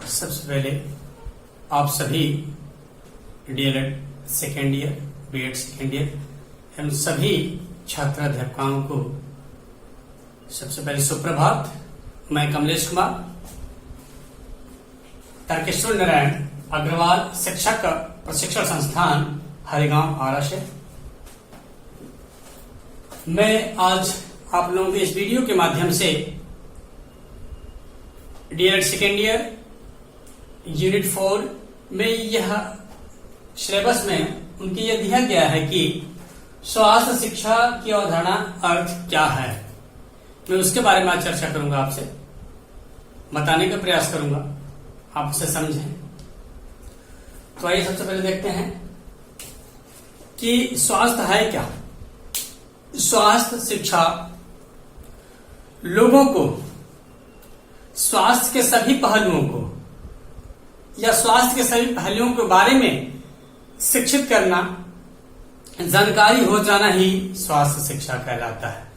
सबसे पहले आप सभी DElEd second year, BEd second year एवं सभी छात्र अध्यापकों को सबसे पहले सुप्रभात। मैं कमलेश कुमार, तारकेश्वर नारायण अग्रवाल शिक्षक प्रशिक्षण संस्थान हरिगांव आरा से मैं आज आप लोगों के इस वीडियो के माध्यम से डीएलएड सेकेंड ईयर यूनिट 4 में यह सिलेबस में उनके यह दिया गया है कि स्वास्थ्य शिक्षा की अवधारणा अर्थ क्या है। मैं उसके बारे में आज चर्चा करूंगा, आपसे बताने का प्रयास करूंगा, आप उसे समझें। तो आइए सबसे पहले देखते हैं कि स्वास्थ्य है क्या। स्वास्थ्य शिक्षा लोगों को स्वास्थ्य के सभी पहलुओं को या स्वास्थ्य के सभी पहलुओं के बारे में शिक्षित करना, जानकारी हो जाना ही स्वास्थ्य शिक्षा कहलाता है।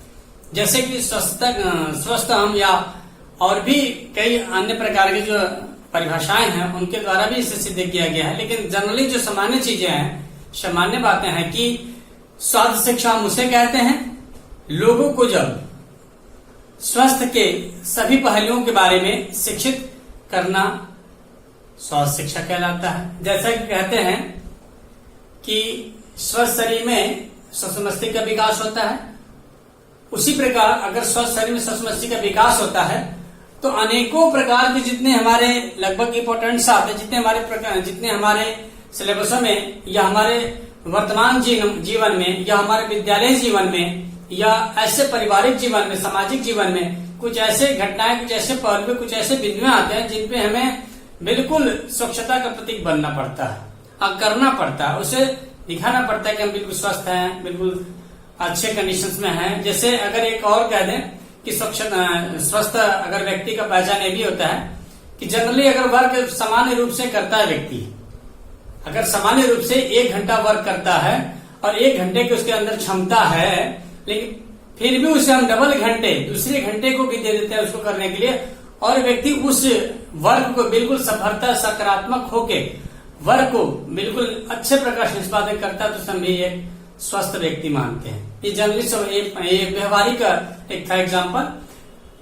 जैसे कि स्वस्थ हम या और भी कई अन्य प्रकार की जो परिभाषाएं हैं उनके द्वारा भी इसे सिद्ध किया गया है, लेकिन जनरली जो सामान्य चीजें हैं, सामान्य बातें हैं कि स्वास्थ्य शिक्षा हम उसे कहते हैं लोगों को जब स्वास्थ्य के सभी पहलुओं के बारे में शिक्षित करना स्वास्थ्य शिक्षा कहलाता है। जैसा कि कहते हैं कि स्वस्थ शरीर में स्वस्थ मस्तिष्क का विकास होता है, उसी प्रकार अगर स्वस्थ शरीर में स्वस्थ मस्तिष्क का विकास होता है तो अनेकों प्रकार के जितने हमारे लगभग इंपॉर्टेंट्स आते हैं, जितने हमारे सिलेबसों में या हमारे वर्तमान जीवन में या हमारे विद्यालय जीवन में या ऐसे पारिवारिक जीवन में, सामाजिक जीवन में कुछ ऐसे घटनाएं, कुछ ऐसे पहलू, कुछ ऐसे बिंदु आते हैं जिन पे हमें बिल्कुल स्वच्छता का प्रतीक बनना पड़ता है और करना पड़ता है, उसे दिखाना पड़ता है कि हम बिल्कुल स्वस्थ हैं, बिल्कुल अच्छे कंडीशंस में हैं। जैसे अगर एक और कह दें कि स्वस्थ अगर व्यक्ति का पहचान ये भी होता है कि जनरली अगर वर्क सामान्य रूप से करता है व्यक्ति, अगर सामान्य रूप से 1 घंटा वर्क करता है और 1 घंटे की उसके अंदर क्षमता है, लेकिन फिर भी उसे हम डबल घंटे दूसरे घंटे को भी दे देते हैं उसको करने के लिए, और व्यक्ति उस वर्क को बिल्कुल सफलता सकारात्मक होके वर्क को बिल्कुल अच्छे प्रकार से निष्पादन करता है, तो हम भी एक स्वस्थ व्यक्ति मानते हैं। ये जनरली व्यवहारिक एक था एग्जाम्पल।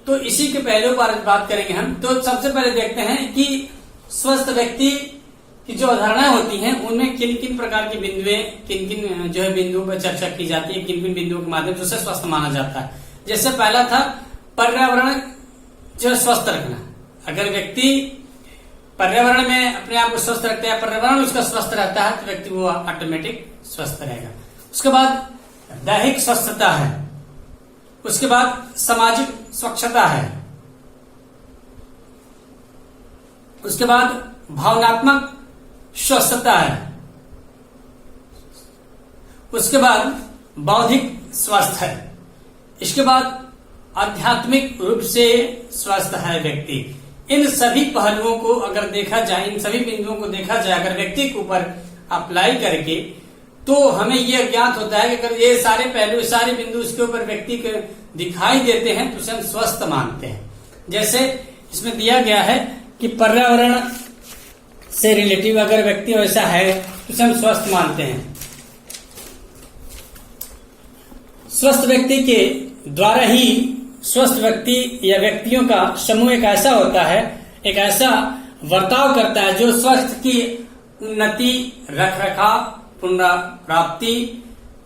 तो इसी के पहलू पर बात करेंगे हम। तो सबसे पहले देखते हैं कि स्वस्थ व्यक्ति की जो अवधारणाएं होती हैं उनमें किन किन प्रकार की बिंदुएं, किन किन जो है बिंदुओं पर चर्चा की जाती है, किन किन बिंदुओं के माध्यम से उसे स्वस्थ माना जाता है। जैसे पहला था पर्यावरण जो है स्वस्थ रखना। अगर व्यक्ति पर्यावरण में अपने आप को स्वस्थ रखता है, पर्यावरण उसका स्वस्थ रहता है, तो व्यक्ति वो ऑटोमेटिक स्वस्थ रहेगा। उसके बाद दैहिक स्वस्थता है, उसके बाद सामाजिक स्वच्छता है, उसके बाद भावनात्मक स्वस्थता है, उसके बाद बौद्धिक स्वास्थ्य है, इसके बाद आध्यात्मिक रूप से स्वस्थ है व्यक्ति। इन सभी पहलुओं को अगर देखा जाए, इन सभी बिंदुओं को देखा जाए अगर व्यक्ति के ऊपर अप्लाई करके, तो हमें यह ज्ञात होता है कि अगर ये सारे पहलू, सारे बिंदु उसके ऊपर व्यक्ति को दिखाई देते हैं तो उसे हम स्वस्थ मानते हैं। जैसे इसमें दिया गया है कि पर्यावरण से रिलेटिव अगर व्यक्ति वैसा है तो उसे हम स्वस्थ मानते हैं। स्वस्थ व्यक्ति के द्वारा ही स्वस्थ व्यक्ति या व्यक्तियों का समूह एक ऐसा होता है, एक ऐसा वर्ताव करता है जो स्वास्थ्य की उन्नति, रखरखाव, पुनर्प्राप्ति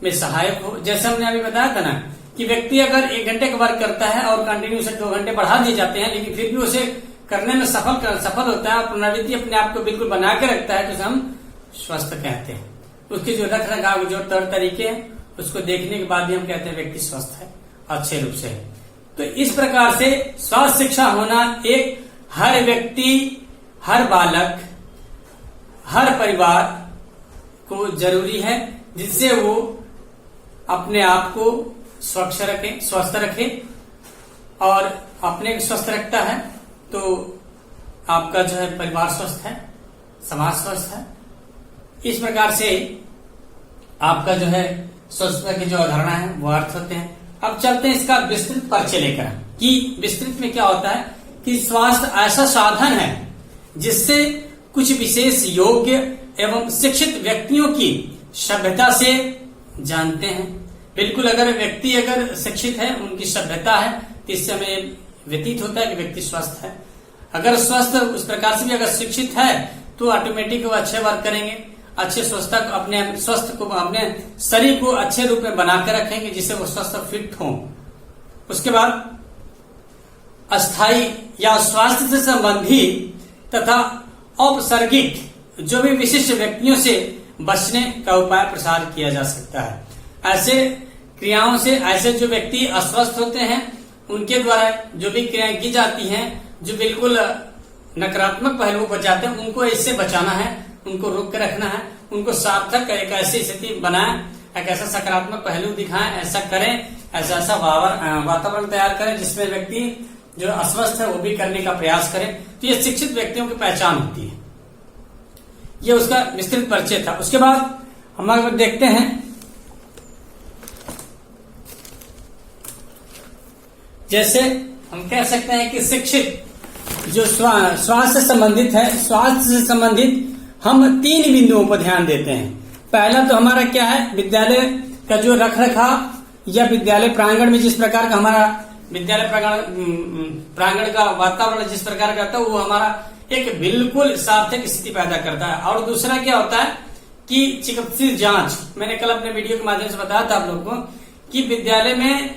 में सहायक हो। जैसे हमने अभी बताया था ना कि व्यक्ति अगर 1 घंटे का वर्क करता है और कंटिन्यू से 2 घंटे बढ़ा दिए जाते हैं, लेकिन फिर भी उसे करने में सफल होता है और पुनरावृत्ति अपने आप को बिल्कुल बना के रखता है, तो हम स्वस्थ कहते हैं। उसके जो रखरखाव, जो तौर तरीके हैं, उसको देखने के बाद भी हम कहते हैं व्यक्ति स्वस्थ है, अच्छे रूप से है। तो इस प्रकार से स्वास्थ्य शिक्षा होना एक हर व्यक्ति, हर बालक, हर परिवार को जरूरी है, जिससे वो अपने आप को स्वच्छ रखे, स्वस्थ रखे, और अपने स्वस्थ रखता है तो आपका जो है परिवार स्वस्थ है, समाज स्वस्थ है। इस प्रकार से आपका जो है स्वच्छता की जो अवधारणा है वो अर्थ होते हैं। अब चलते हैं इसका विस्तृत परिचय लेकर कि विस्तृत में क्या होता है कि स्वास्थ्य ऐसा साधन है जिससे कुछ विशेष योग्य एवं शिक्षित व्यक्तियों की सभ्यता से जानते हैं। बिल्कुल, अगर व्यक्ति अगर शिक्षित है, उनकी सभ्यता है, तो इससे हमें व्यतीत होता है कि व्यक्ति स्वस्थ है। अगर स्वस्थ उस प्रकार से भी अगर शिक्षित है तो ऑटोमेटिक वो अच्छे वर्क करेंगे, अच्छे स्वस्थता को अपने शरीर को अच्छे रूप में बनाकर रखेंगे जिससे वो स्वस्थ और फिट हो। उसके बाद अस्थायी या स्वास्थ्य से संबंधित तथा औपसर्गिक जो भी विशिष्ट व्यक्तियों से बचने का उपाय प्रसार किया जा सकता है। ऐसे क्रियाओं से, ऐसे जो व्यक्ति अस्वस्थ होते हैं उनके द्वारा जो भी क्रियाएं की जाती हैं जो बिल्कुल नकारात्मक पहलुओं पर जाते हैं, उनको इससे बचाना है, उनको रोक के रखना है, उनको सार्थक एक ऐसी स्थिति बनाएं, एक ऐसा सकारात्मक पहलू दिखाएं, ऐसा करें, ऐसा वातावरण तैयार करें जिसमें व्यक्ति जो अस्वस्थ है वो भी करने का प्रयास करे। तो ये शिक्षित व्यक्तियों की पहचान होती है। ये उसका विस्तृत परिचय था। उसके बाद हम अगर देखते हैं, जैसे हम कह सकते हैं कि शिक्षित जो स्वास्थ्य से संबंधित है, स्वास्थ्य से संबंधित हम 3 बिंदुओं पर ध्यान देते हैं। पहला तो हमारा क्या है, विद्यालय का जो रख रखाव या विद्यालय प्रांगण में जिस प्रकार का हमारा विद्यालय प्रांगण का वातावरण जिस प्रकार का होता है वो हमारा एक बिल्कुल सार्थक स्थिति पैदा करता है। और दूसरा क्या होता है कि चिकित्सीय जांच, मैंने कल अपने वीडियो के माध्यम से बताया था आप लोगों को कि विद्यालय में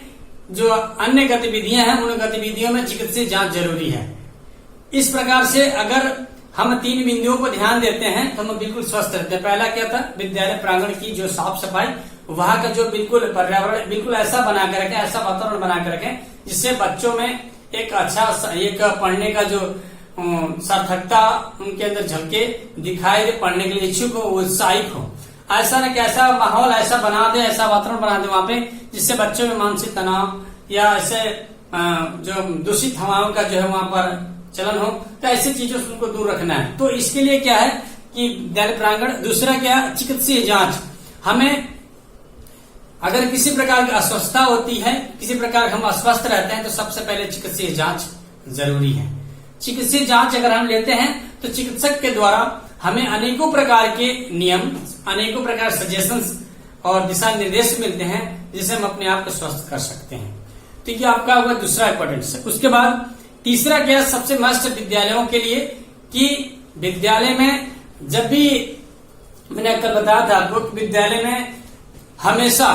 जो अन्य गतिविधियां हैं उन गतिविधियों में चिकित्सीय जांच जरूरी है। इस प्रकार से अगर हम 3 बिंदुओं पर ध्यान देते हैं तो हम बिल्कुल स्वस्थ रहते हैं। पहला क्या था, विद्यालय प्रांगण की जो साफ सफाई, वहां का जो बिल्कुल पर्यावरण बिल्कुल ऐसा बना के रखें, ऐसा वातावरण बना के रखें जिससे बच्चों में एक अच्छा एक पढ़ने का जो सार्थकता उनके अंदर झलके दिखाई दे, पढ़ने के लिए इच्छुक हो, उत्साहित हो। ऐसा न कि ऐसा माहौल ऐसा बना दे, ऐसा वातावरण बना दे वहां पे जिससे बच्चों में मानसिक तनाव या ऐसे जो दूषित हवाओं का जो है वहां पर चलन हो, तो ऐसी चीजों से उनको दूर रखना है। तो इसके लिए क्या है कि विद्यालय प्रांगण। दूसरा क्या है, चिकित्सीय जांच। हमें अगर किसी प्रकार की अस्वस्थता होती है, किसी प्रकार हम अस्वस्थ रहते हैं तो सबसे पहले चिकित्सीय जांच जरूरी है। चिकित्सीय जांच अगर हम लेते हैं तो चिकित्सक के द्वारा हमें अनेकों प्रकार के नियम, अनेकों प्रकार सजेशंस और दिशा निर्देश मिलते हैं जिससे हम अपने आप को स्वस्थ कर सकते हैं। तो ये आपका हुआ दूसरा इंपॉर्टेंस है। उसके बाद तीसरा क्या, सबसे मस्ट विद्यालयों के लिए कि विद्यालय में जब भी मैंने कल बताया था आपको कि विद्यालय में हमेशा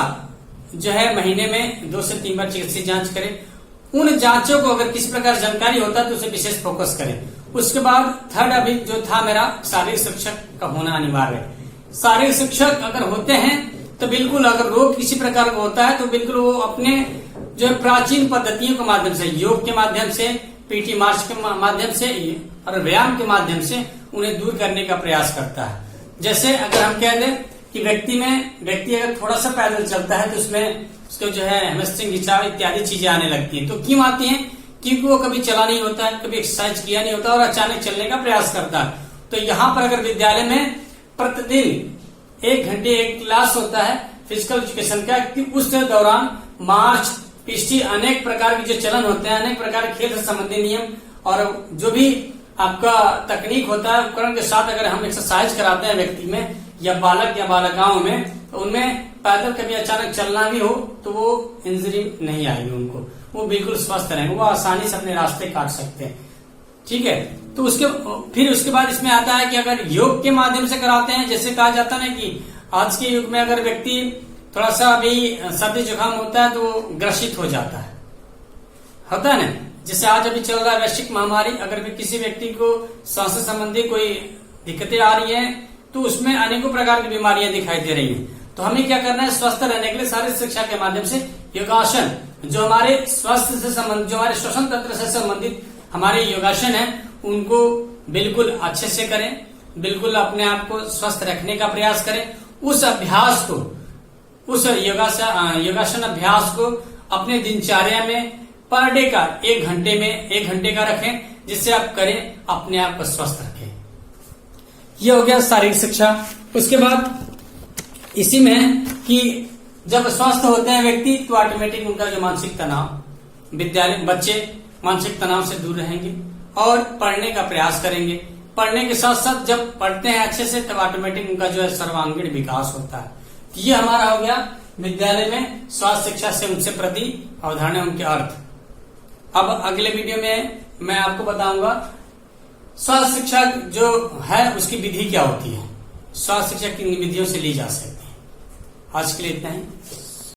जो है महीने में 2 से 3 बार चिकित्सीय जांच करें। उन जांचों को अगर किसी प्रकार जानकारी होता है तो उसे विशेष फोकस करें। उसके बाद थर्ड अभी जो था मेरा, शारीरिक शिक्षक का होना अनिवार्य है। शारीरिक शिक्षक अगर होते हैं तो बिल्कुल, अगर रोग किसी प्रकार का होता है तो बिल्कुल वो अपने जो प्राचीन पद्धतियों के माध्यम से, योग के माध्यम से, पीटी मार्च के माध्यम से और व्यायाम के माध्यम से उन्हें दूर करने का प्रयास करता है। जैसे अगर हम कह दें कि व्यक्ति अगर थोड़ा सा पैदल चलता है तो उसमें उसको जो है हैमस्ट्रिंग, खिंचाव इत्यादि चीजें आने लगती हैं। तो क्यों आती हैं? क्योंकि वो कभी चला नहीं होता है, कभी एक्सरसाइज किया नहीं होता और अचानक चलने का प्रयास करता है। तो यहाँ पर अगर विद्यालय में प्रतिदिन 1 घंटे एक क्लास होता है फिजिकल एजुकेशन का, कि उस दौरान मार्च, पिष्टी, अनेक प्रकार के जो चलन होते हैं, अनेक प्रकार के खेल से संबंधित नियम और जो भी आपका तकनीक होता है उपकरण के साथ अगर हम एक्सरसाइज कराते हैं व्यक्ति में या बालक या बालिकाओं में, तो उनमें पैदल कभी अचानक चलना भी हो तो वो इंजरी नहीं आएगी उनको, वो बिल्कुल स्वस्थ रहेंगे, वो आसानी से अपने रास्ते काट सकते हैं। ठीक है, तो फिर उसके बाद इसमें आता है कि अगर योग के माध्यम से कराते हैं, जैसे कहा जाता है ना कि आज के युग में अगर व्यक्ति थोड़ा सा अभी सर्दी जुकाम होता है तो ग्रसित हो जाता है ना। जैसे आज अभी चल रहा है वैश्विक महामारी, अगर भी किसी व्यक्ति को स्वास्थ्य संबंधी कोई दिक्कतें आ रही है तो उसमें अनेकों प्रकार की बीमारियां दिखाई दे रही हैं। तो हमें क्या करना है, स्वस्थ रहने के लिए शारीरिक शिक्षा के माध्यम से योगासन, जो हमारे स्वास्थ्य से संबंधित, जो हमारे श्वसन तंत्र से संबंधित हमारे योगासन है, उनको बिल्कुल अच्छे से करें, बिल्कुल अपने आप को स्वस्थ रखने का प्रयास करें। उस अभ्यास को, उस योगासन अभ्यास को अपने दिनचर्या में पर डे का 1 घंटे का रखें, जिससे आप करें, अपने आप को स्वस्थ रखें। ये हो गया शारीरिक शिक्षा। उसके बाद इसी में कि जब स्वस्थ होते हैं व्यक्ति तो ऑटोमेटिक उनका जो मानसिक तनाव, विद्यालय बच्चे मानसिक तनाव से दूर रहेंगे और पढ़ने का प्रयास करेंगे, पढ़ने के साथ साथ जब पढ़ते हैं अच्छे से तब ऑटोमेटिक उनका जो है सर्वांगीण विकास होता है। तो ये हमारा हो गया विद्यालय में स्वास्थ्य शिक्षा से उनसे प्रति अवधारणा, उनके अर्थ। अब अगले वीडियो में मैं आपको बताऊंगा स्वास्थ्य शिक्षा जो है उसकी विधि क्या होती है, स्वास्थ्य शिक्षा किन विधियों से ली जा सकती है। आज के लिए इतना ही।